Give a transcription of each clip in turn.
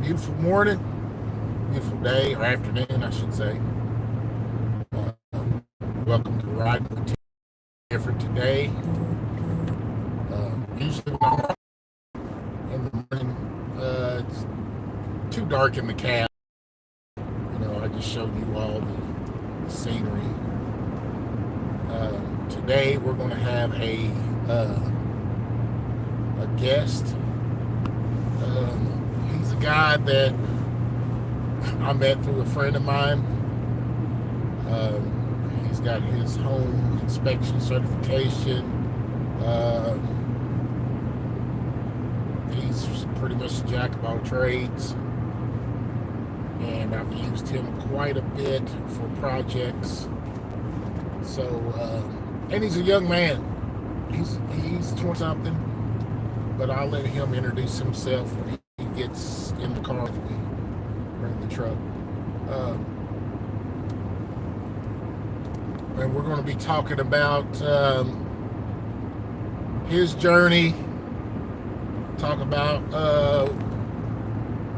beautiful morning, beautiful day, or afternoon, I should say. Uh, Welcome to Riding with Tim. Different today. Usually when I'm in the morning, it's too dark in the cab. I just showed you all the scenery. Today we're going to have a guest. He's a guy that I met through a friend of mine. He's got his home inspection certification. He's pretty much a jack of all trades, and I've used him quite a bit for projects. So, and he's a young man. He's 20 something, but I'll let him introduce himself when he gets in the car with me or in the truck. And we're going to be talking about his journey. Talk about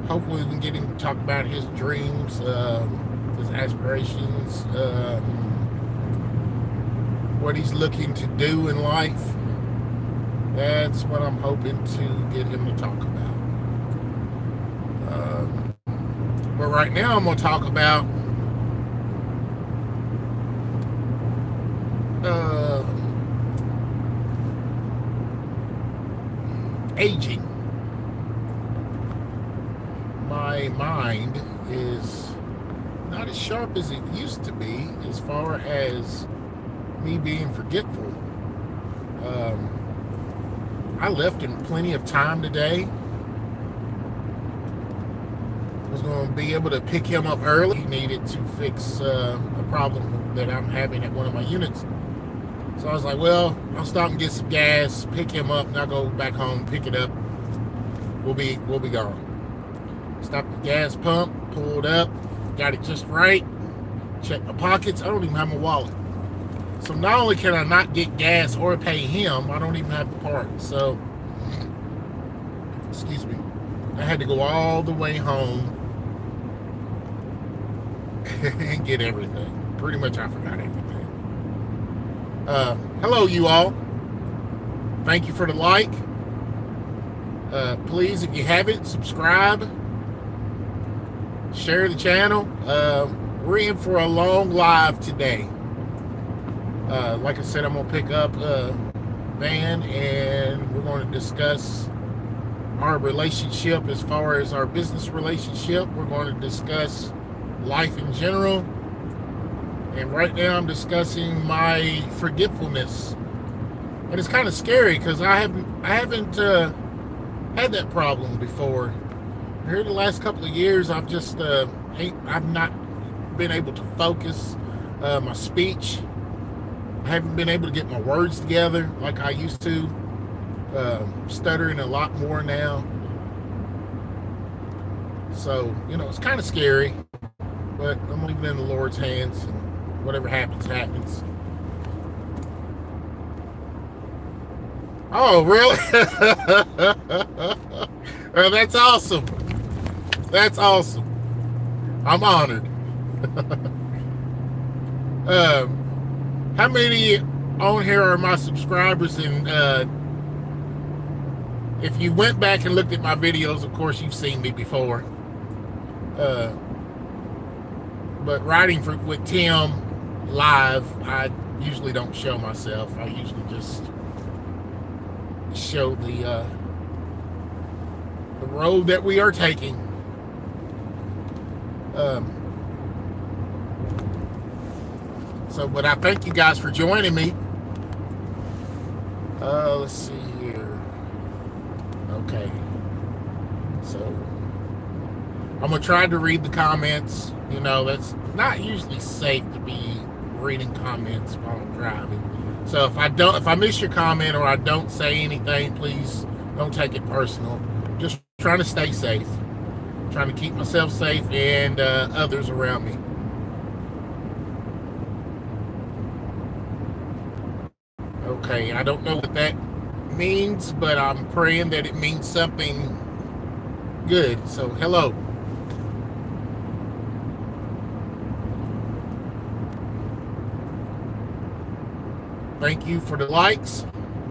hopefully we can get him to talk about his dreams, his aspirations, what he's looking to do in life. That's what I'm hoping to get him to talk about. But right now I'm going to talk about aging. My mind is not as sharp as it used to be as far as me being forgetful. I left in plenty of time today. I was going to be able to pick him up early. He needed to fix a problem that I'm having at one of my units. So I was like, well, I'll stop and get some gas, pick him up, and I'll go back home, pick it up. We'll be gone. Stopped the gas pump, pulled up, got it just right, checked my pockets. I don't even have my wallet. So not only can I not get gas or pay him, I don't even have the parts. So, excuse me, I had to go all the way home and get everything. Pretty much I forgot everything. Hello, you all. Thank you for the like. Please, if you haven't, subscribe. Share the channel. We're in for a long live today. Like I said, I'm going to pick up Van, and we're going to discuss our relationship as far as our business relationship. We're going to discuss life in general. And right now I'm discussing my forgetfulness. And it's kind of scary because I haven't had that problem before. Here the last couple of years, I've not been able to focus my speech. I haven't been able to get my words together like I used to. Stuttering a lot more now. So, it's kind of scary, but I'm leaving it in the Lord's hands, and whatever happens, happens. Oh, really? Well, that's awesome. That's awesome. I'm honored. How many on here are my subscribers? And if you went back and looked at my videos, of course, you've seen me before. But riding with Tim live, I usually don't show myself. I usually just show the road that we are taking. But I thank you guys for joining me. Let's see here. Okay. So I'm gonna try to read the comments. That's not usually safe to be reading comments while I'm driving. So if I miss your comment or I don't say anything, please don't take it personal. Just trying to stay safe, trying to keep myself safe and others around me. Okay, I don't know what that means, but I'm praying that it means something Good. So, hello. Thank you for the likes.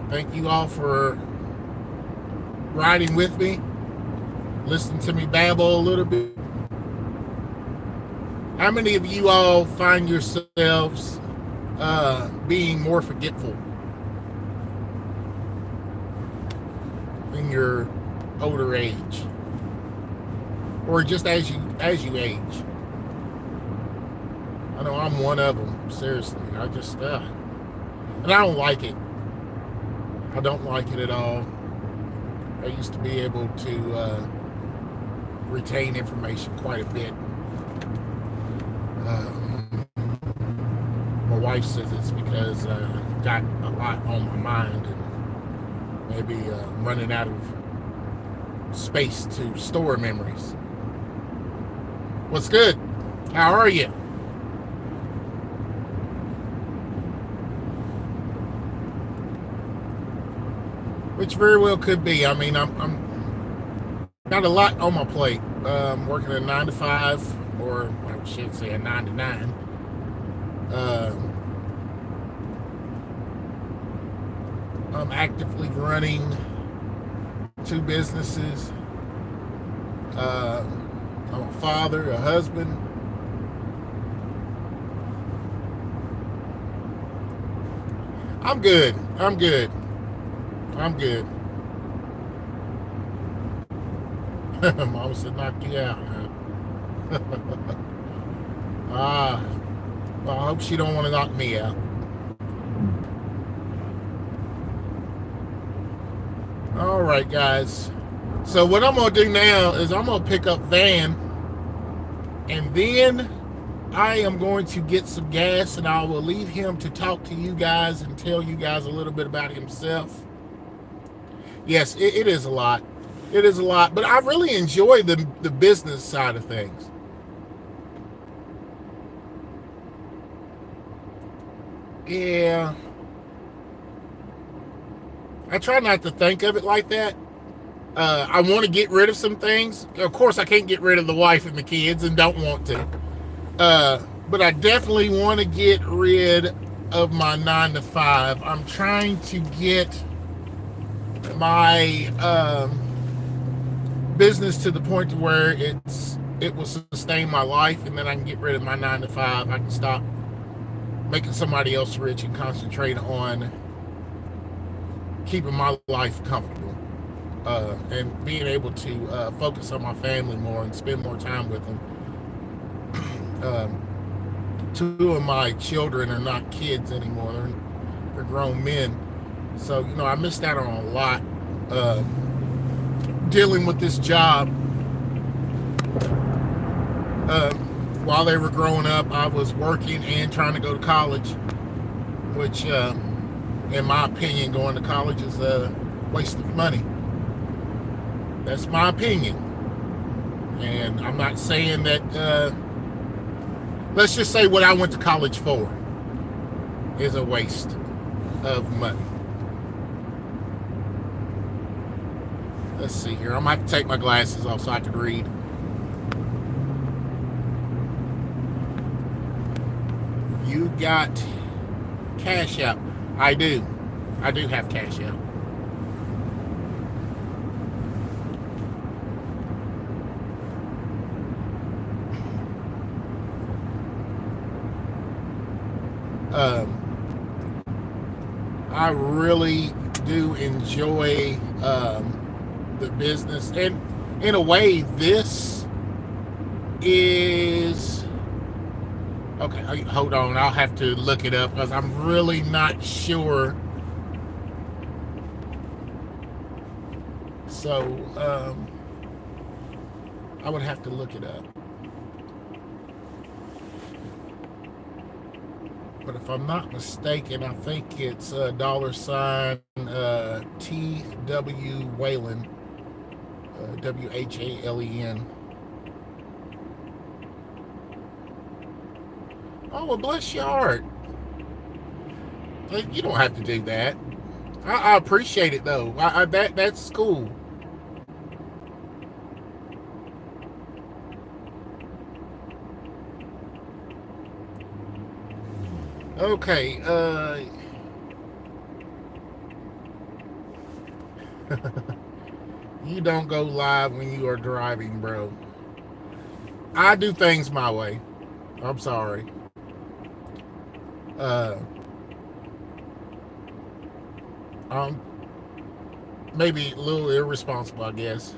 Thank you all for riding with me, listening to me babble a little bit. How many of you all find yourselves being more forgetful in your older age, or just as you age? I know I'm one of them. Seriously, and I don't like it. I don't like it at all. I used to be able to retain information quite a bit. My wife says it's because I've got a lot on my mind and maybe running out of space to store memories. What's good? How are you? Which very well could be. I mean, I'm got a lot on my plate. Working a 9 to 5, or I should say a 9 to 9. I'm actively running 2 businesses. I'm a father, a husband. I'm good. I'm good. I'm good. Mama said knock you out, huh? Ah, well, I hope she don't want to knock me out. All right, guys. So what I'm gonna do now is I'm gonna pick up Van, and then I am going to get some gas, and I will leave him to talk to you guys and tell you guys a little bit about himself. Yes, it is a lot. It is a lot, but I really enjoy the business side of things. Yeah, I try not to think of it like that. I want to get rid of some things. Of course, I can't get rid of the wife and the kids, and don't want to. But I definitely want to get rid of my 9 to 5. I'm trying to get my business to the point to where it will sustain my life, and then I can get rid of my 9 to 5. I can stop making somebody else rich and concentrate on keeping my life comfortable, and being able to focus on my family more and spend more time with them. 2 of my children are not kids anymore; they're grown men. So I missed out on a lot dealing with this job. While they were growing up, I was working and trying to go to college, which, in my opinion, going to college is a waste of money. That's my opinion. And I'm not saying that, let's just say what I went to college for is a waste of money. Let's see here. I might take my glasses off so I can read. You got Cash App? I do. I do have Cash App. I really do enjoy the business, and in a way, this is okay. Hold on, I'll have to look it up because I'm really not sure. So I would have to look it up. But if I'm not mistaken, I think it's $TW Whalen, WHALEN. Oh, well, bless your heart. You don't have to do that. I appreciate it though. That's cool. Okay. You don't go live when you are driving, bro. I do things my way. I'm sorry. Uh, I'm maybe a little irresponsible, I guess.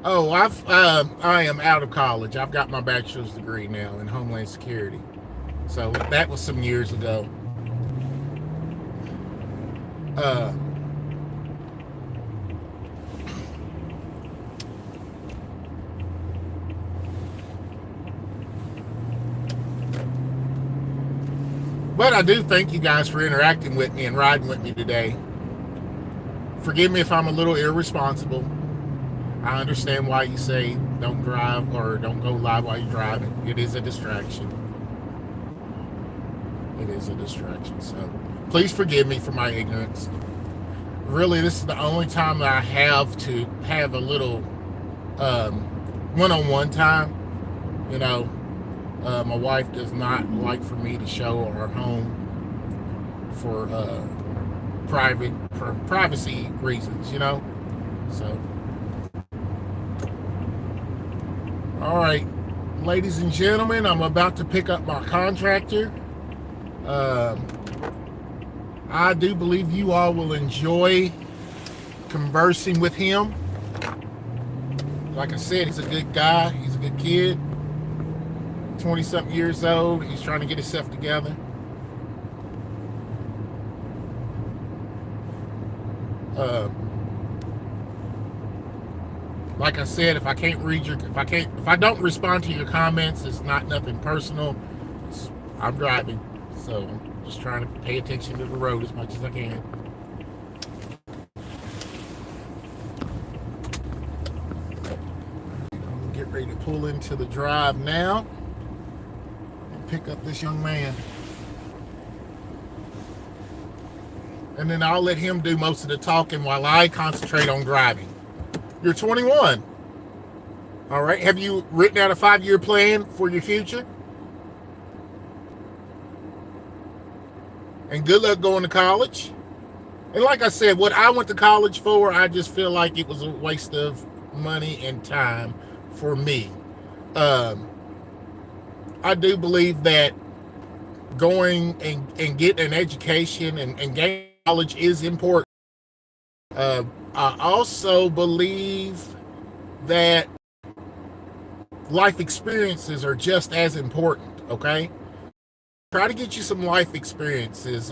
Oh, I am out of college. I've got my bachelor's degree now in Homeland Security. So that was some years ago. Uh, but I do thank you guys for interacting with me and riding with me today. Forgive me if I'm a little irresponsible. I understand why you say don't drive or don't go live while you're driving. It is a distraction. It is a distraction. So please forgive me for my ignorance. Really, this is the only time that I have to have a little one-on-one time. You know, my wife does not like for me to show our home for privacy reasons. You know, so. All right, ladies and gentlemen, I'm about to pick up my contractor. I do believe you all will enjoy conversing with him. Like I said, he's a good guy. He's a good kid. 20-something years old. He's trying to get himself together. Like I said, if I don't respond to your comments, it's not nothing personal. I'm driving, so I'm just trying to pay attention to the road as much as I can. I'm gonna get ready to pull into the drive now and pick up this young man. And then I'll let him do most of the talking while I concentrate on driving. You're 21. All right. Have you written out a 5-year plan for your future? And good luck going to college. And like I said, what I went to college for, I just feel like it was a waste of money and time for me. I do believe that going and getting an education and gaining knowledge is important. I also believe that life experiences are just as important, okay? Try to get you some life experiences.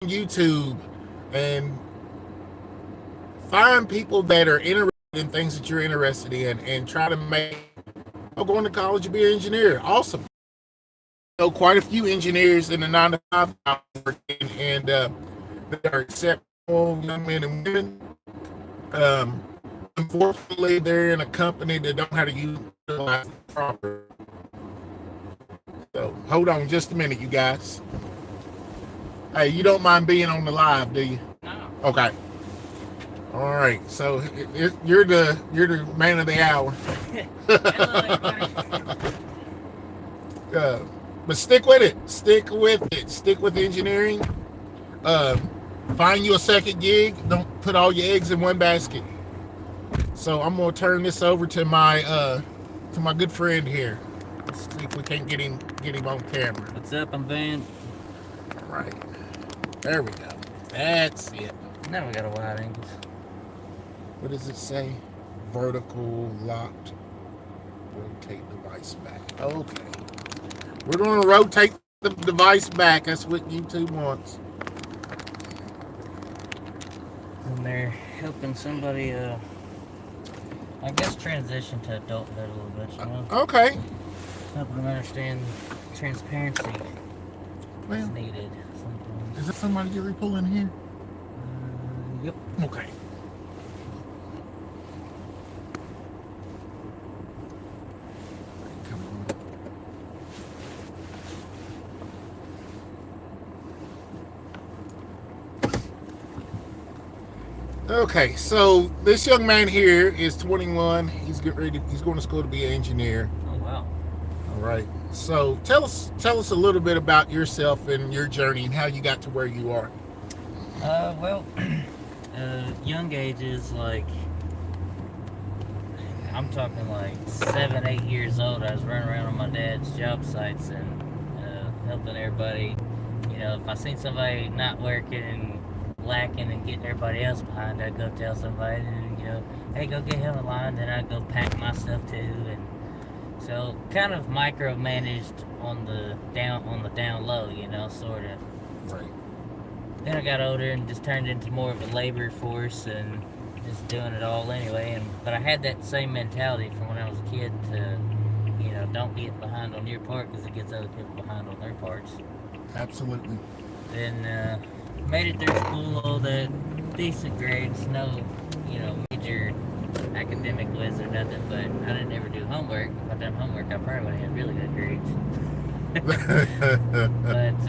YouTube and find people that are interested in things that you're interested in and try to make, going to college to be an engineer. Awesome. I know quite a few engineers in the 9-to-5 and they are exceptional young men and women. Unfortunately, they're in a company that don't know how to utilize it properly. So hold on just a minute, you guys. Hey, you don't mind being on the live, do you? No. Okay. All right. So you're the man of the hour. But stick with it. Stick with engineering. Find you a second gig. Don't put all your eggs in one basket. So I'm gonna turn this over to my good friend here. Let's see if we can't get him on camera. What's up? I'm Van. All right. There we go. That's it. Now we got a wide angle. What does it say? Vertical locked. Rotate device back. Okay. We're going to rotate the device back. That's what YouTube wants. And they're helping somebody, I guess, transition to adulthood a little bit, you know? Okay. Helping them understand transparency is needed. Sometimes. Is that somebody you're pulling here? Yep. Okay. Okay, so this young man here is 21. He's going to school to be an engineer. Oh wow. right. So tell us a little bit about yourself and your journey and how you got to where you are. Well, young ages, like, I'm talking like 7, 8 years old. I was running around on my dad's job sites and helping everybody. You know, if I seen somebody not working and lacking and getting everybody else behind, I'd go tell somebody, and hey, go get him a line. Then I'd go pack my stuff too, and so kind of micromanaged on the down low, sort of. Right. Then I got older and just turned into more of a labor force and just doing it all anyway. But I had that same mentality from when I was a kid to, don't get behind on your part because it gets other people behind on their parts. Absolutely. Then made it through school, all the decent grades, no, major academic whiz or nothing. But I didn't ever do homework. If I'd done homework, I probably would have had really good grades. But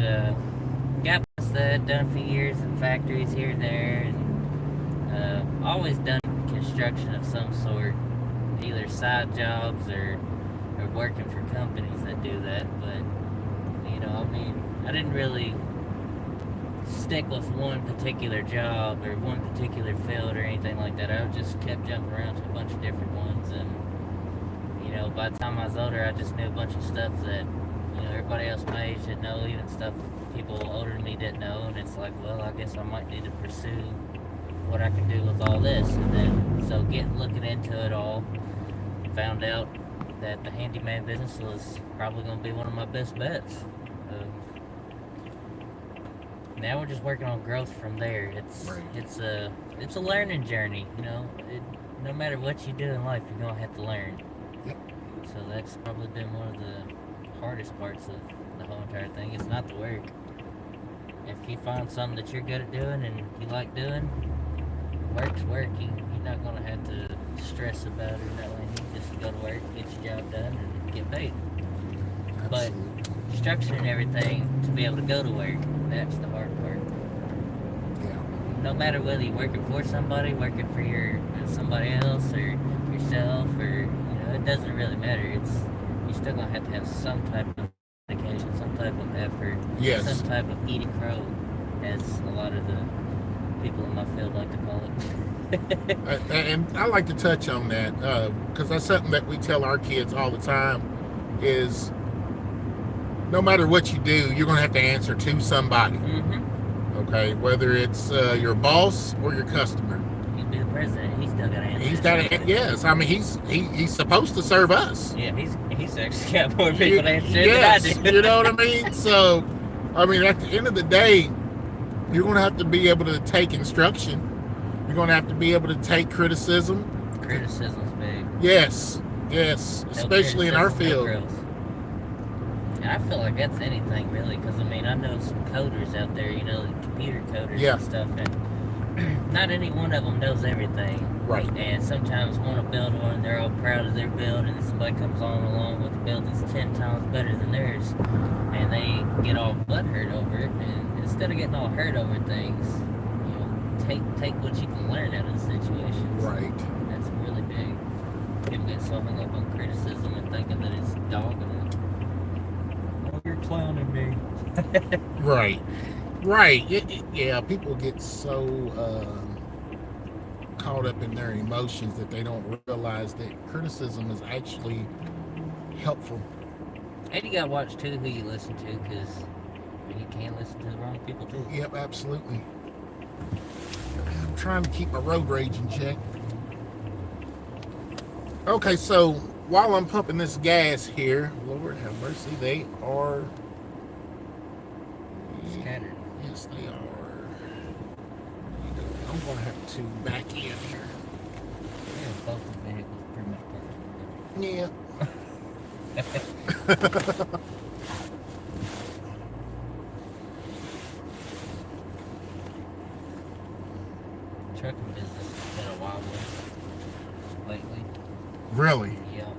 got past that, done a few years in factories here and there, and always done construction of some sort, either side jobs or working for companies that do that. But I didn't really stick with one particular job or one particular field or anything like that. I just kept jumping around to a bunch of different ones, and by the time I was older, I just knew a bunch of stuff that everybody else my age didn't know, even stuff people older than me didn't know. And it's like, well, I guess I might need to pursue what I can do with all this. And then so looking into it all, found out that the handyman business was probably going to be one of my best bets. Now we're just working on growth from there. It's a learning journey. No matter what you do in life, you're gonna have to learn. Yep. So that's probably been one of the hardest parts of the whole entire thing. It's not the work. If you find something that you're good at doing and you like doing, work's working. You're not gonna have to stress about it or nothing. You just go to work, get your job done, and get paid. Absolutely. But structuring everything to be able to go to work, that's the hard part. Yeah. No matter whether you're working for somebody, working for somebody else, or yourself, or it doesn't really matter. You're still gonna have to have some type of dedication, some type of effort, Yes. some type of eating crow, as a lot of the people in my field like to call it. And I like to touch on that because that's something that we tell our kids all the time is no matter what you do, you're going to have to answer to somebody. Mm-hmm. Okay, whether it's your boss or your customer. He'd be the president. He's still got to answer. He's got to. Yes, I mean he's supposed to serve us. Yeah, he's actually got more people to answer yes, than I do. You know what I mean? So, I mean, at the end of the day, you're going to have to be able to take instruction. You're going to have to be able to take criticism. Criticism's big. Yes, especially in our field. And I feel like that's anything really, because I know some coders out there, computer coders Yeah. and stuff, and not any one of them knows everything. Right. And sometimes want to build one, and they're all proud of their build, and somebody comes along with a build that's 10 times better than theirs, and they get all butthurt over it. And instead of getting all hurt over things, take what you can learn out of the situations. Right. That's really big. People get so hung up on criticism and thinking that it's dogging them. Oh, you're clowning me. Right. Yeah, people get so caught up in their emotions that they don't realize that criticism is actually helpful. And you gotta watch too who you listen to, because you can listen to the wrong people too. Yep, absolutely. I'm trying to keep my road rage in check. Okay, so while I'm pumping this gas here, Lord have mercy, they are Scattered. Yes, they are. I'm going to have to back in here. Yeah, both the vehicles pretty much Yeah. Trucking business has been a wild one lately. Really? Yeah.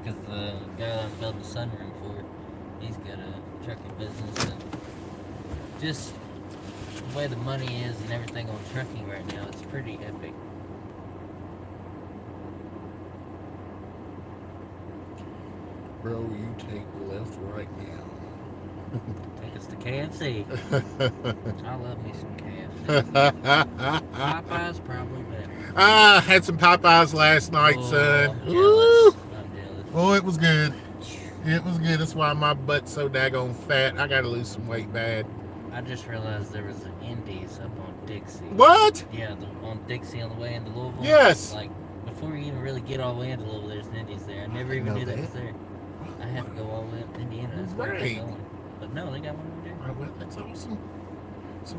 Because the guy I'm building the sunroom for, he's got a trucking business, and just the way the money is and everything on trucking right now, it's pretty epic. Bro, you take left right now. Take us to KFC. I love me some KFC. Popeyes probably better. Had some Popeyes last night, son. I'm Ooh. jealous. I'm jealous. Oh, it was good. It was good. That's why my butt's so daggone fat. I gotta lose some weight bad. I just realized there was an Indies up on Dixie. What? Yeah, on Dixie on the way into Louisville. Yes. Like, before you even really get all the way into Louisville, there's an Indies there. I never even knew that was there. I had to go all the way up to Indiana. That's where I was going. But no, they got one over there. All right, well, that's awesome. So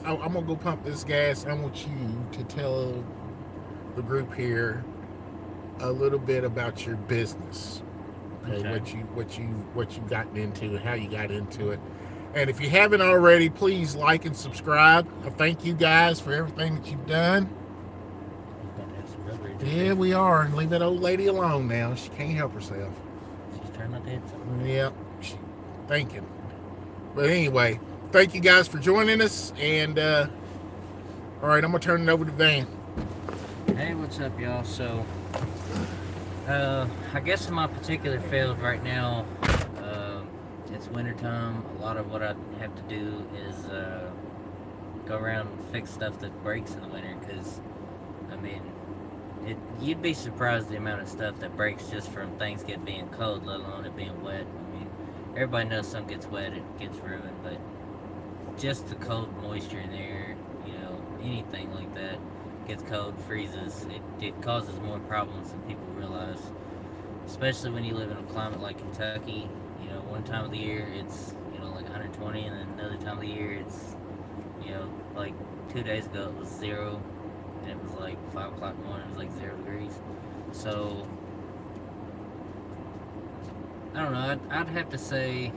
I'm gonna go pump this gas. I want you to tell the group here a little bit about your business. Okay. What you gotten into and how you got into it. And if you haven't already, please like and subscribe. I thank you guys for everything that you've done. Yeah, we are. And leave that old lady alone now. She can't help herself. She's trying not to hit something. Yep. Thinking. But anyway, thank you guys for joining us. And, all right, I'm going to turn it over to Van. Hey, what's up, y'all? So, I guess in my particular field right now, it's wintertime. A lot of what I have to do is go around and fix stuff that breaks in the winter. Because, I mean, you'd be surprised the amount of stuff that breaks just from things being cold, let alone it being wet. I mean, everybody knows something gets wet, it gets ruined, but just the cold moisture in the air, anything like that gets cold, freezes, it causes more problems than people realize. Especially when you live in a climate like Kentucky. One time of the year it's like 120, and then another time of the year it's like 2 days ago it was 0, and it was like 5 o'clock in the morning, it was like 0 degrees. So I don't know, I'd have to say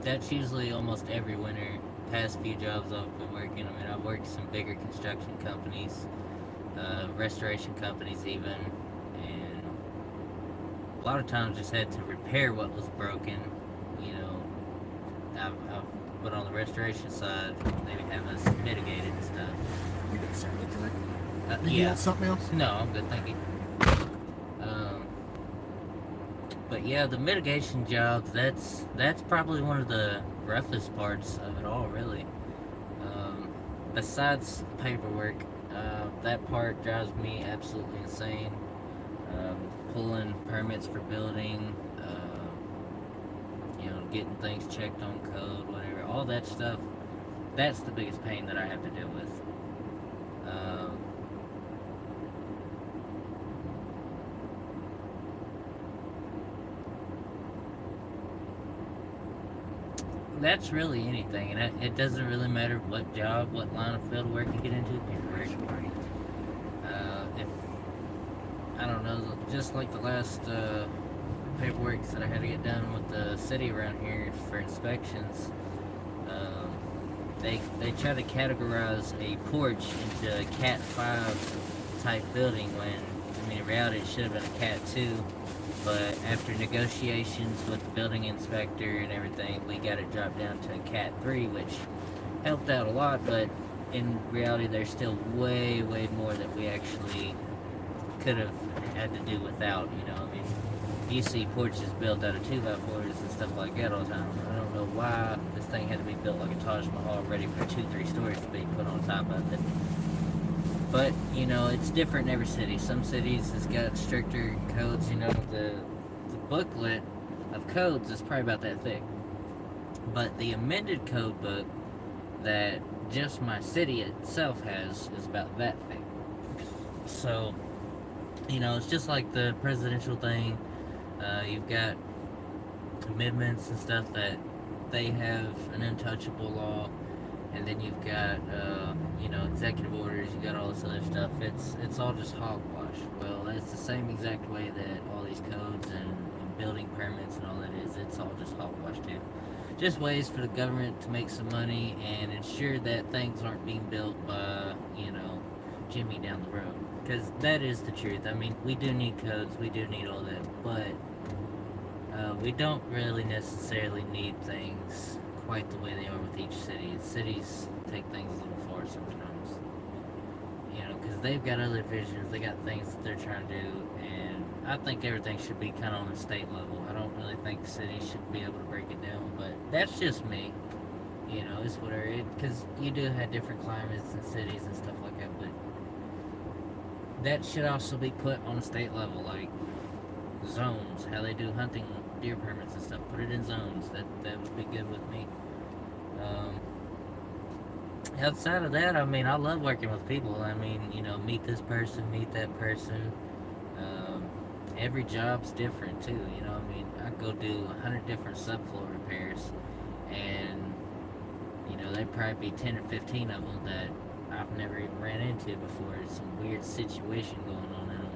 that's usually almost every winter. Past few jobs I've been working, I mean, I've worked some bigger construction companies, restoration companies even, and a lot of times just had to repair what was broken. I've but on the restoration side, they would have us mitigate it and stuff. You got something to drink? Yeah. You want something else? No, I'm good, thank you. But yeah, the mitigation jobs, that's probably one of the roughest parts of it all, really. Besides paperwork, that part drives me absolutely insane. Pulling permits for building, getting things checked on code, whatever, all that stuff, that's the biggest pain that I have to deal with. That's really anything, and it doesn't really matter what job, what line of field work you get into, paperwork. If I don't know, just like the last paperwork that I had to get done with the city around here for inspections, they try to categorize a porch into a Cat 5 type building when, I mean, in reality it should have been a Cat 2. But after negotiations with the building inspector and everything, we got it dropped down to a Cat 3, which helped out a lot, but in reality there's still way, way more that we actually could have had to do without, I mean, you see porches built out of 2x4s and stuff like that all the time. I don't know why this thing had to be built like a Taj Mahal, ready for 2-3 stories to be put on top of it. But, it's different in every city. Some cities has got stricter codes, the booklet of codes is probably about that thick. But the amended code book that just my city itself has is about that thick. So, it's just like the presidential thing. You've got amendments and stuff that they have an untouchable law. And then you've got, executive orders, you got all this other stuff. It's all just hogwash. Well, that's the same exact way that all these codes and building permits and all that is. It's all just hogwash too. Just ways for the government to make some money and ensure that things aren't being built by, Jimmy down the road. Because that is the truth. I mean, we do need codes, we do need all that, but we don't really necessarily need things quite the way they are with each city. Cities take things a little far sometimes. Because because they've got other visions, they got things that they're trying to do, and I think everything should be kind of on the state level. I don't really think cities should be able to break it down, but that's just me. You know, it's whatever. Because you do have different climates and cities and stuff like that, but that should also be put on a state level, like zones, how they do hunting deer permits and stuff. Put it in zones. That would be good with me. Outside of that, I mean, I love working with people. I mean, you know, meet this person, meet that person. Every job's different too. You know, I mean, I go do 100 different subfloor repairs, and you know, there'd probably be 10 or 15 of them that I've never even ran into before. There's some weird situation going on in them.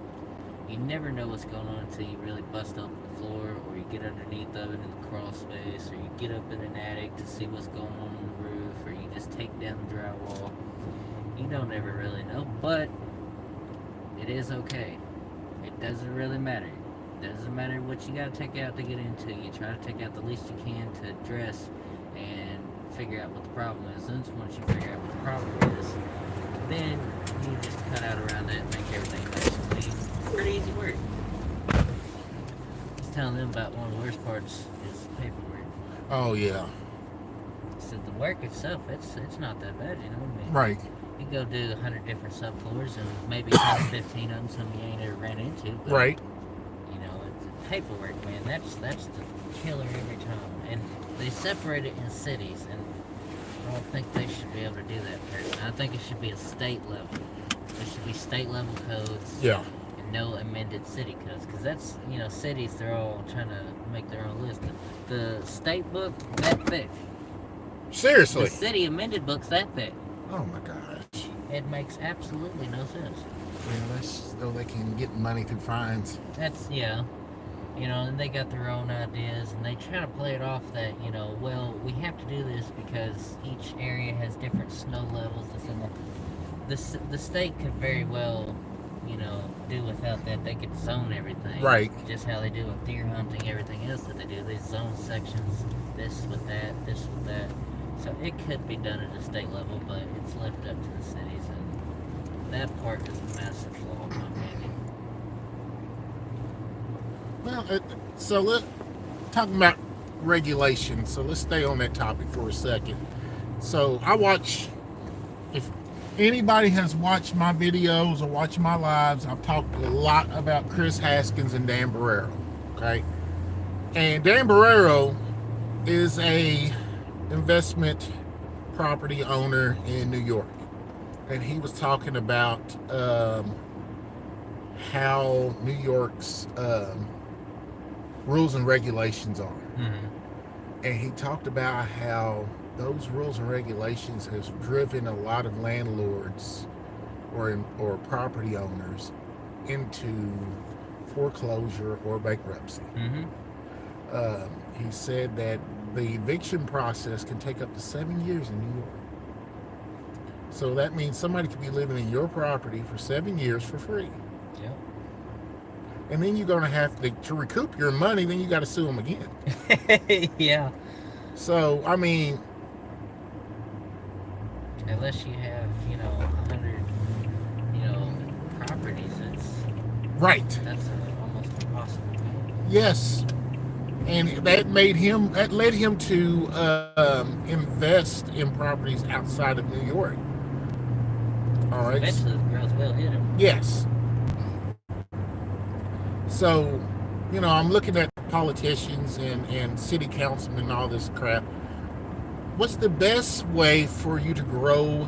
You never know what's going on until you really bust open the floor, or you get underneath of it in the crawl space, or you get up in an attic to see what's going on the roof, or you just take down the drywall. You don't ever really know, but it is okay. It doesn't really matter. It doesn't matter what you got to take out to get into. You try to take out the least you can to address and figure out what the problem is. And once you figure out what the problem is, then you just cut out around that and make everything nice and clean. Pretty easy work. Just telling them about one of the worst parts is paperwork. Oh yeah. So the work itself, it's not that bad, you know what I mean? Right. You go do 100 different subfloors and maybe 10 or 15 of them some you ain't ever ran into. But, Right. you know, it's paperwork, man. That's the killer every time. And they separate it in cities, and I don't think they should be able to do that person. I think it should be a state level. There should be state level codes. Yeah. And no amended city codes, because that's, you know, cities, they're all trying to make their own list. The state book, that thick. Seriously. The city amended book's that thick. Oh my gosh. It makes absolutely no sense. Yeah, that's so they can get money through fines. That's, yeah. You know, and they got their own ideas, and they try to play it off that, you know, well, we have to do this because each area has different snow levels. The state could very well, you know, do without that. They could zone everything. Right. Just how they do with deer hunting, everything else that they do. They zone sections, this with that, this with that. So it could be done at a state level, but it's left up to the cities, and that part is a massive flaw in my opinion. Well, so let's talking about regulation. So let's stay on that topic for a second. So I watch. If anybody has watched my videos or watched my lives, I've talked a lot about Chris Haskins and Dan Barrero. Okay, and Dan Barrero is a investment property owner in New York, and he was talking about how New York's rules and regulations are. Mm-hmm. And he talked about how those rules and regulations has driven a lot of landlords or property owners into foreclosure or bankruptcy. Mm-hmm. He said that the eviction process can take up to 7 years in New York. So that means somebody could be living in your property for 7 years for free. Yep. And then you're going to have to recoup your money, then you got to sue them again. Yeah. So, I mean... Unless you have, you know, 100, you know, properties, Right. that's almost impossible. Yes. And that led him to invest in properties outside of New York. All right. Eventually, the girls will hit him. Yes. So, you know, I'm looking at politicians and city councilmen and all this crap. What's the best way for you to grow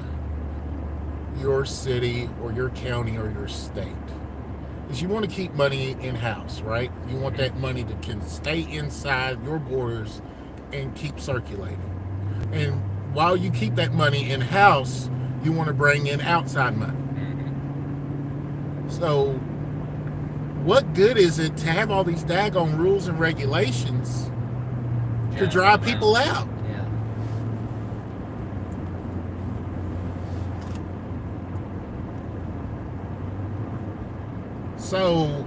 your city or your county or your state? Is you want to keep money in-house, right? You want that money to can stay inside your borders and keep circulating. And while you keep that money in-house, you want to bring in outside money. Mm-hmm. So what good is it to have all these daggone rules and regulations to drive people out? Yeah. So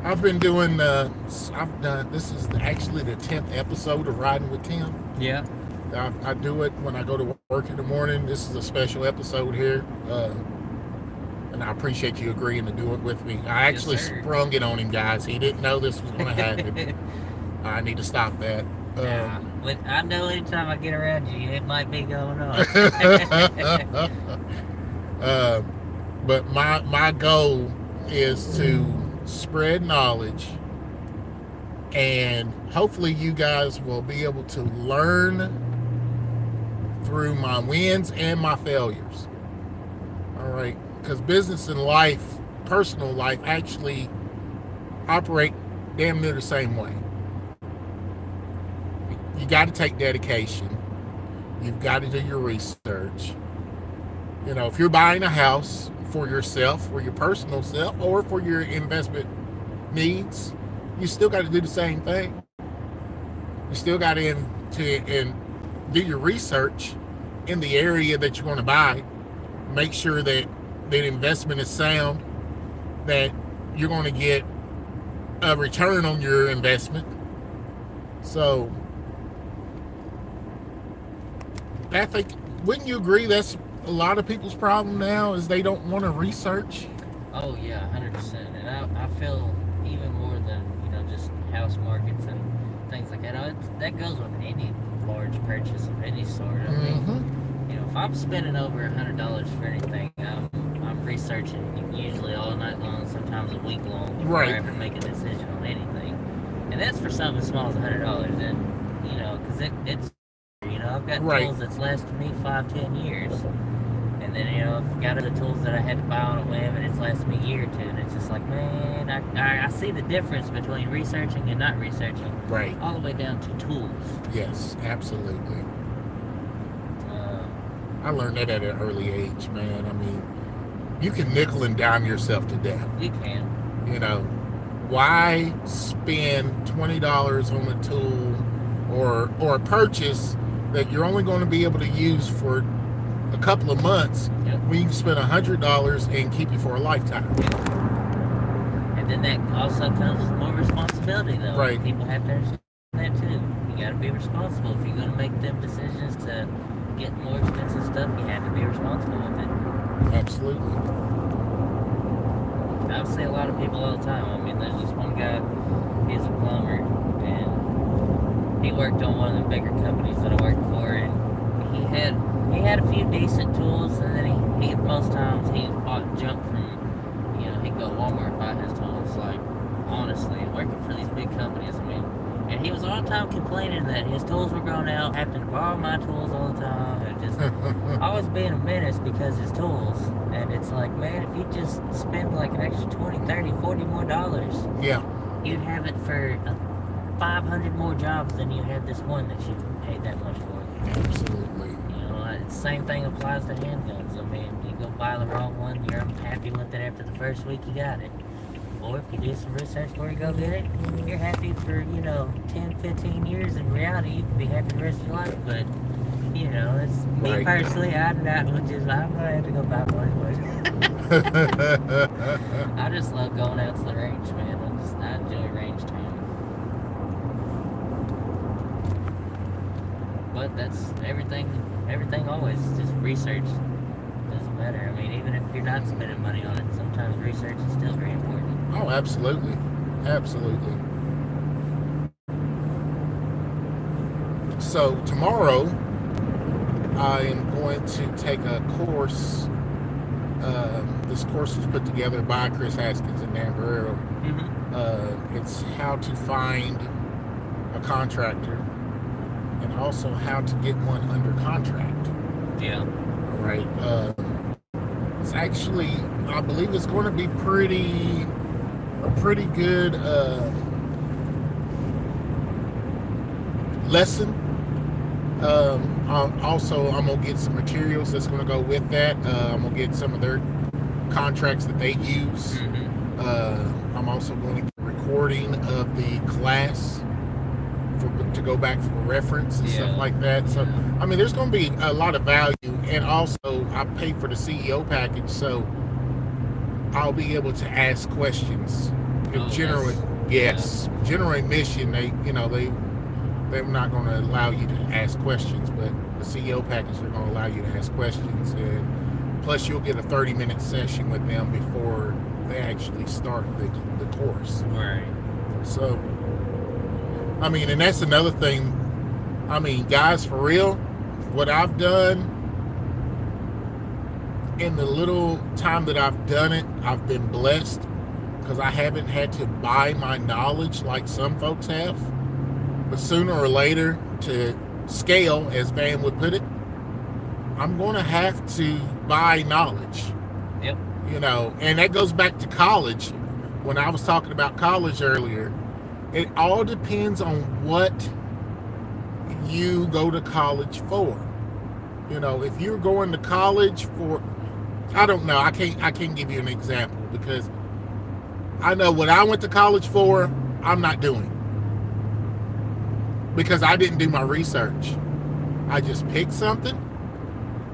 I've been doing this is actually the 10th episode of Riding with Tim. Yeah. I do it when I go to work in the morning. This is a special episode here, and I appreciate you agreeing to do it with me. I Yes, actually sir. sprung it on him, guys. He didn't know this was going to happen. I need to stop that. Nah, I know anytime I get around you, it might be going on. But my goal is to spread knowledge, and hopefully you guys will be able to learn through my wins and my failures. All right, because business and life, personal life, actually operate damn near the same way. You got to take dedication. You've got to do your research. You know, if you're buying a house for yourself, for your personal self, or for your investment needs, you still got to do the same thing. You still got to do your research in the area that you're going to buy. Make sure that the investment is sound, that you're going to get a return on your investment. So, I think, wouldn't you agree that's a lot of people's problem now is they don't want to research? Oh yeah, 100%. And I feel even more than just house markets and things like that. That goes with any large purchase of any sort. I mean, if I'm spending over $100 for anything, I'm researching usually all night long, sometimes a week long before I ever make a decision on anything. And that's for something as small as $100. And because it's I've got tools that's lasted me 5-10 years. And then, I've got other tools that I had to buy on a whim, and it's lasted me a year or two. And it's just like, man, I see the difference between researching and not researching. Right. All the way down to tools. Yes, absolutely. I learned that at an early age, man. I mean, you can nickel and dime yourself to death. You can. Why spend $20 on a tool or a purchase that you're only going to be able to use for a couple of months when you can spend $100 and keep you for a lifetime? And then that also comes with more responsibility, though. Right. People have to understand that too. You got to be responsible. If you're going to make them decisions to get more expensive stuff, you have to be responsible with it. Absolutely. I see a lot of people all the time. I mean, there's this one guy, he's a plumber, and he worked on one of the bigger companies that I worked for, and he had a few decent tools, and then he most times he bought junk from, he'd go to Walmart and buy his tools. Like, honestly, working for these big companies, I mean, and he was all the time complaining that his tools were going out, having to borrow my tools all the time, and just always being a menace because his tools. And it's like, man, if you just spend like an extra $20, $30, $40 more dollars, you'd have it for 500 more jobs than you had this one that you paid that much for. Absolutely. The same thing applies to handguns. I mean, you go buy the wrong one, you're unhappy with it after the first week you got it. Or if you do some research before you go get it, you're happy for, 10, 15 years. In reality, you can be happy the rest of your life. But, it's me personally, I'm going to have to go buy one anyway. I just love going out to the range, man. I enjoy range time. But that's everything always, just research. Doesn't matter. I mean, even if you're not spending money on it, sometimes research is still very important. Oh, absolutely. Absolutely. So tomorrow, I am going to take a course. This course was put together by Chris Haskins and Dan Guerrero. It's how to find a contractor and also how to get one under contract. Yeah. All right. It's actually, I believe it's going to be a pretty good lesson. Also, I'm going to get some materials that's going to go with that. I'm going to get some of their contracts that they use. I'm also going to get a recording of the class to go back for reference and stuff like that. So, I mean, there's going to be a lot of value. And also, I paid for the CEO package, so I'll be able to ask questions. General admission, they they're not going to allow you to ask questions, but the CEO package, they're going to allow you to ask questions, and plus you'll get a 30-minute session with them before they actually start the course. Right. So, I mean, and that's another thing. I mean, guys, for real, what I've done in the little time that I've done it, I've been blessed because I haven't had to buy my knowledge like some folks have. But sooner or later, to scale, as Van would put it, I'm going to have to buy knowledge. Yep. You know, and that goes back to college. When I was talking about college earlier, it all depends on what you go to college for. You know, if you're going to college for, I don't know, I can't give you an example because I know what I went to college for, I'm not doing. Because I didn't do my research. I just picked something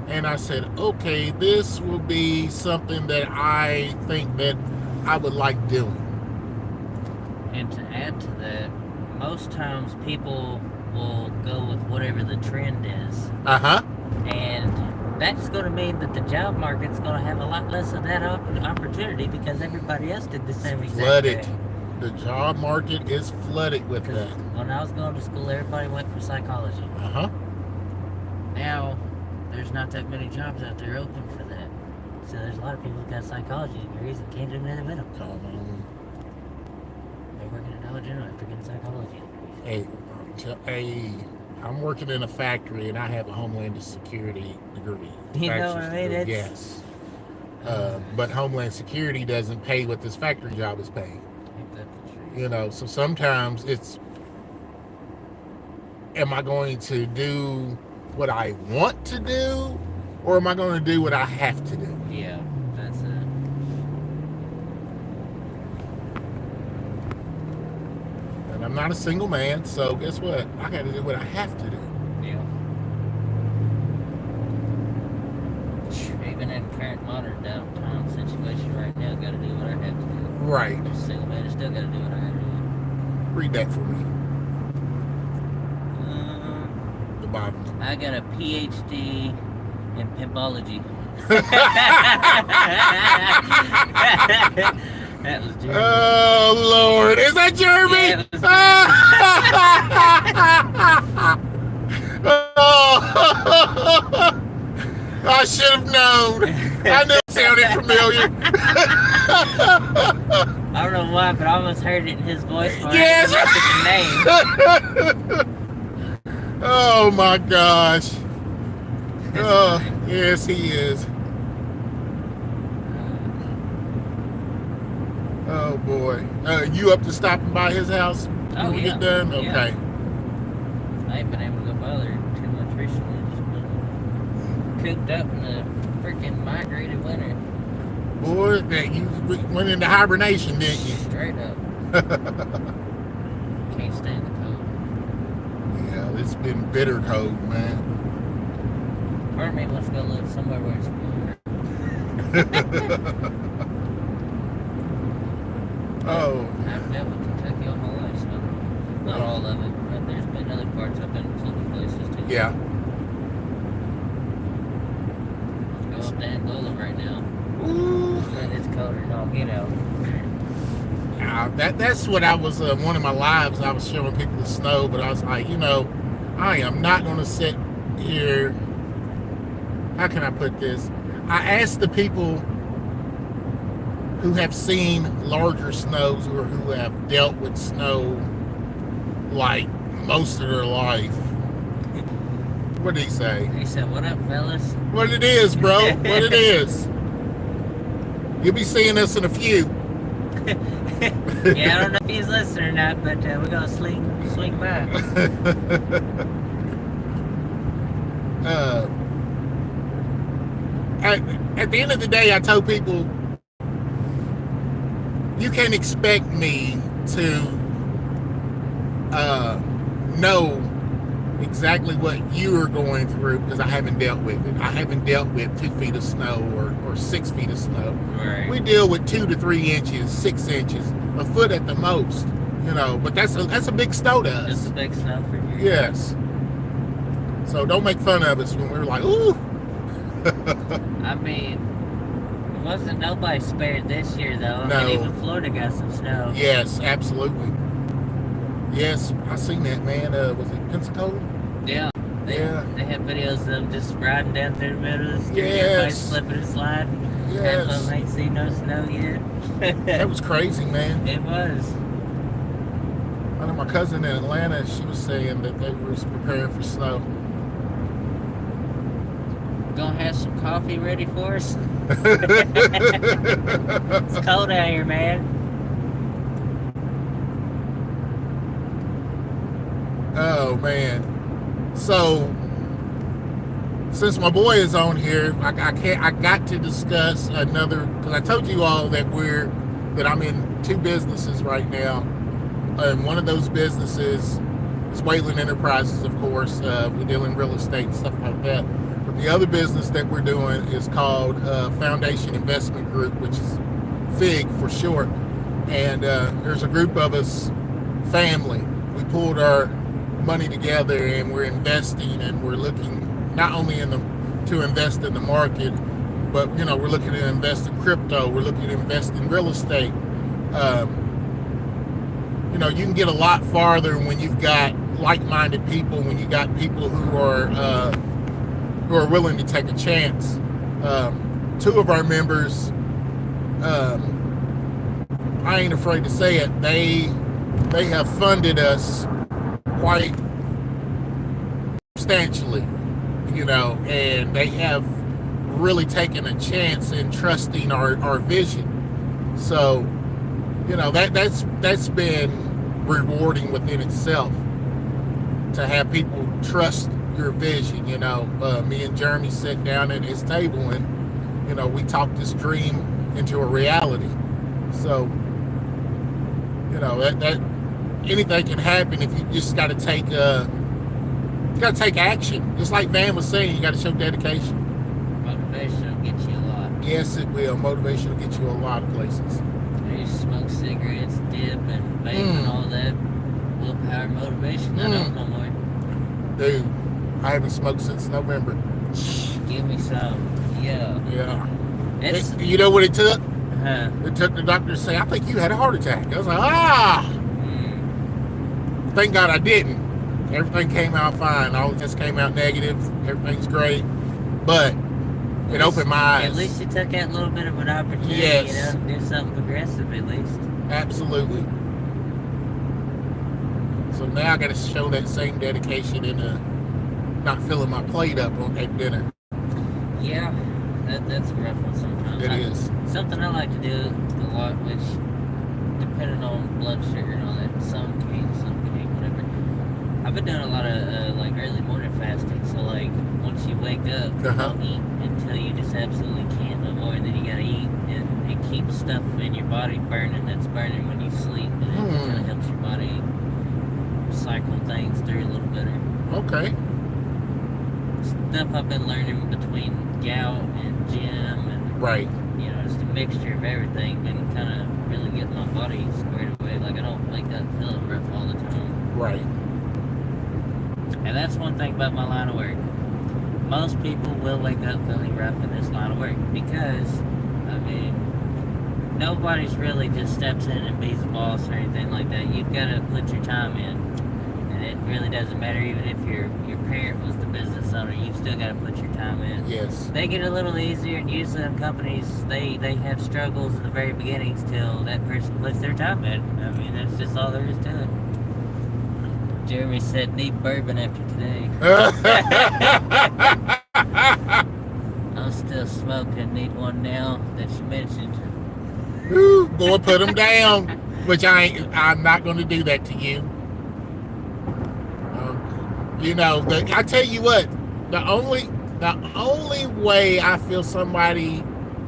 and I said, okay, this will be something that I think that I would like doing. And to add to that, most times people will go with whatever the trend is. Uh-huh. And that's going to mean that the job market's going to have a lot less of that opportunity because everybody else did the same exact Flooded. thing. The job market is flooded with that. When I was going to school, everybody went for psychology. Uh-huh. Now, there's not that many jobs out there open for that. So there's a lot of people who got psychology degrees and can't do nothing with them. Come on. They're working at Dollar General after getting psychology degrees. Hey, I'm working in a factory and I have a Homeland Security degree. You know what I mean? Degree, yes. But Homeland Security doesn't pay what this factory job is paying. Ain't that the truth? You know, so sometimes it's, am I going to do what I want to do, or am I going to do what I have to do? Yeah, that's it. And I'm not a single man, so guess what? I got to do what I have to do. Yeah. Even in current modern time situation right now, got to do what I have to do. Right. I'm a single man, I still got to do what I got to do. Read that for me. The Bible. I got a PhD in pimpology. That was Jeremy. Oh, Lord. Is that Jeremy? Yeah, it was I should have known. I knew it sounded familiar. I don't know why, but I almost heard it in his voice when Yes. I looked at the name. Oh, my gosh. Oh, yes, he is. Oh, boy. You up to stopping by his house when Oh, we yeah. get done? Yeah. Okay. I ain't been able to go by there too much recently. Just been cooped up in the freaking migrated winter. Boy, you went into hibernation, didn't you? Straight up. Can't stand the cold. Yeah, it's been bitter cold, man. Part of me wants to go live somewhere where it's warmer. Oh, I've dealt with Kentucky all my life, so not all of it, but there's been other parts I've been colder places too. yeah. Go up to Angola right now. Ooh. But it's colder than all get out. That's what I was, one of my lives, I was showing people the snow, but I was like, you know, I am not going to sit here. How can I put this? I asked the people who have seen larger snows or who have dealt with snow like most of their life. What did he say? He said, "What up, fellas?" What it is, bro. What it is. You'll be seeing us in a few. Yeah, I don't know if he's listening or not, but we're gonna swing by. At the end of the day, I told people, you can't expect me to know exactly what you are going through because I haven't dealt with it. I haven't dealt with 2 feet of snow or 6 feet of snow. Right. We deal with 2 to 3 inches, 6 inches, a foot at the most. You know, but that's a big snow to It's a us. big snow for you. Yes. So don't make fun of us when we were like, ooh. I mean, wasn't nobody spared this year though. No. I mean, even Florida got some snow. Yes, absolutely. Yes, I seen that, man. Was it Pensacola? Yeah. They had videos of them just riding down through the middle of the street, everybody Yes. slipping and sliding. Half of Yes. them ain't seen no snow yet. That was crazy, man. It was. I know my cousin in Atlanta, she was saying that they were preparing for snow. Gonna have some coffee ready for us? It's cold out here, man. Oh, man. So, since my boy is on here, I got to discuss another, because I told you all that I'm in 2 businesses right now. And one of those businesses is Wayland Enterprises, of course. We deal in real estate and stuff like that. But the other business that we're doing is called Foundation Investment Group, which is FIG for short. And there's a group of us, family. We pulled our money together and we're investing, and we're looking not only to invest in the market, but we're looking to invest in crypto. We're looking to invest in real estate. You can get a lot farther when you've got like-minded people, when you got people who are willing to take a chance. 2 of our members, I ain't afraid to say it, they have funded us quite substantially, and they have really taken a chance in trusting our vision. So, that's been rewarding within itself, to have people trust your vision. Me and Jeremy sat down at his table and we talked this dream into a reality. So that anything can happen if you just got to take action. Just like Van was saying, you got to show dedication. Motivation will get you a lot. Yes, it will. Motivation will get you a lot of places. You smoke cigarettes, dip, and vape and all that. Willpower, motivation. I don't no more. Dude, I haven't smoked since November. Give me some. Yeah. It's You know what it took? huh. It took the doctor to say, I think you had a heart attack. I was like, thank God I didn't. Everything came out fine. All the tests came out negative. Everything's great. But it opened my eyes. At least you took that little bit of an opportunity, Yes. to do something progressive at least. Absolutely. So now I got to show that same dedication in not filling my plate up at dinner. Yeah, that's a rough one sometimes. It is. Something I like to do a lot, which, depending on blood sugar and all that, some can't, whatever. I've been doing a lot of early morning fasting. So once you wake up, don't eat until you just absolutely can't no more, and then you gotta eat, and it keeps stuff in your body burning that's burning when you sleep, and it kind of helps your body cycle things through a little better. Okay. Stuff I've been learning between gout and gym and Right. just a mixture of everything, been kind of really getting my body squared away. I don't wake up feeling rough all the time. Right. And that's one thing about my line of work. Most people will wake up feeling rough in this line of work because, nobody's really just steps in and beats the boss or anything like that. You've got to put your time in. And it really doesn't matter even if your parent was the business owner, you've still got to put your time in. Yes. They get a little easier, and usually in companies, they have struggles in the very beginnings till that person puts their time in. That's just all there is to it. Jeremy said, need bourbon after today. I'm still smoking, need one now that you mentioned. Ooh, boy, put them down. Which I'm not going to do that to you. I tell you what, the only way I feel somebody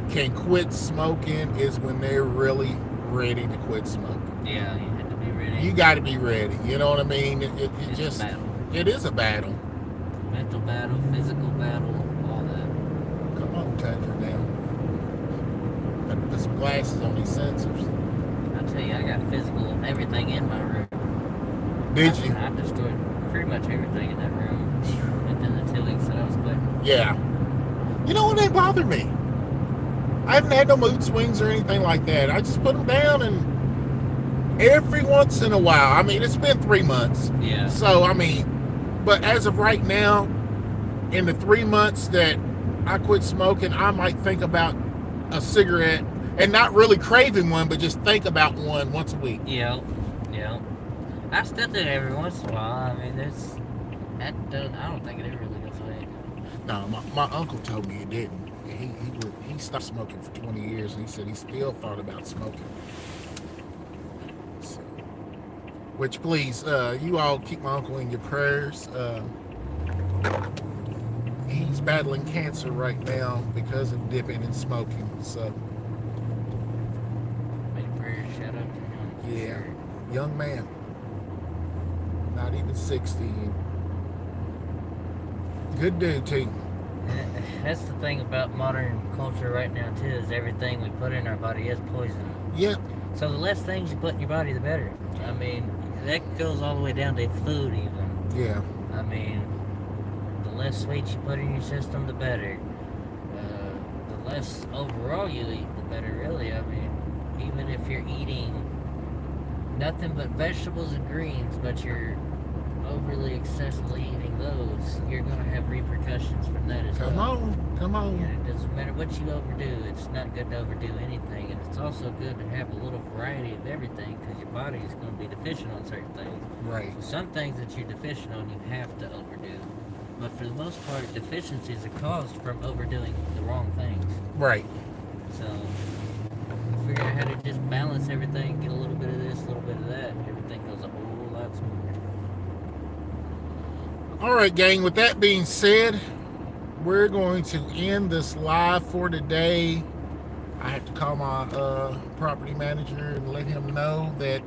can quit smoking is when they're really ready to quit smoking. Yeah, you have to be ready. You got to be ready. You know what I mean? It's just a battle. it is a battle. Mental battle, physical battle, all that. Come on, Tucker, now. Got to put some glasses on these sensors. I tell you, I got physical of everything in my room. Did you? I destroyed pretty much everything in that room within the 2 weeks that I was quitting. Yeah. You know what? They bother me. I haven't had no mood swings or anything like that. I just put them down, and every once in a while, I mean, it's been 3 months. Yeah. So, I mean, but as of right now, in the 3 months that I quit smoking, I might think about a cigarette and not really craving one, but just think about one once a week. Yeah. I still do it every once in a while. I mean, I don't think it ever really goes away. No, my uncle told me it didn't. He stopped smoking for 20 years, and he said he still thought about smoking. So, which, please, you all keep my uncle in your prayers. He's battling cancer right now because of dipping and smoking. So, Make prayers, shout out to him. For yeah, sure. young man, not even 60. Good dude, too. That's the thing about modern culture right now too, is everything we put in our body is poison. Yeah, So the less things you put in your body, the better. I mean, that goes all the way down to food even. yeah, I mean, the less sweets you put in your system, the better. The less overall you eat, the better really. I mean, even if you're eating nothing but vegetables and greens, but you're overly excessively eating those, you're going to have repercussions from that as come well. on. And it doesn't matter what you overdo. It's not good to overdo anything, and it's also good to have a little variety of everything, because your body is going to be deficient on certain things. Right. So some things that you're deficient on, you have to overdo. But for the most part, deficiencies are caused from overdoing the wrong things. Right. So figure out how to just balance everything, get a little bit of this, a little bit of that, everything goes a whole lot smoother. All right, gang, with that being said, we're going to end this live for today. I have to call my property manager and let him know that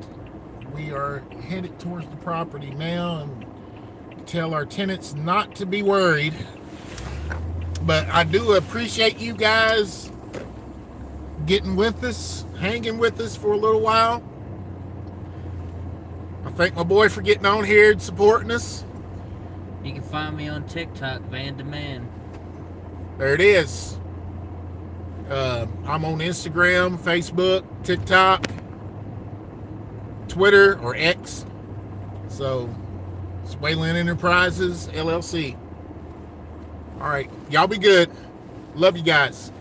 we are headed towards the property now, and tell our tenants not to be worried. But I do appreciate you guys getting with us, hanging with us for a little while. I thank my boy for getting on here and supporting us. You can find me on TikTok, Van Demand. There it is. I'm on Instagram, Facebook, TikTok, Twitter, or X. So, it's Wayland Enterprises, LLC. All right. Y'all be good. Love you guys.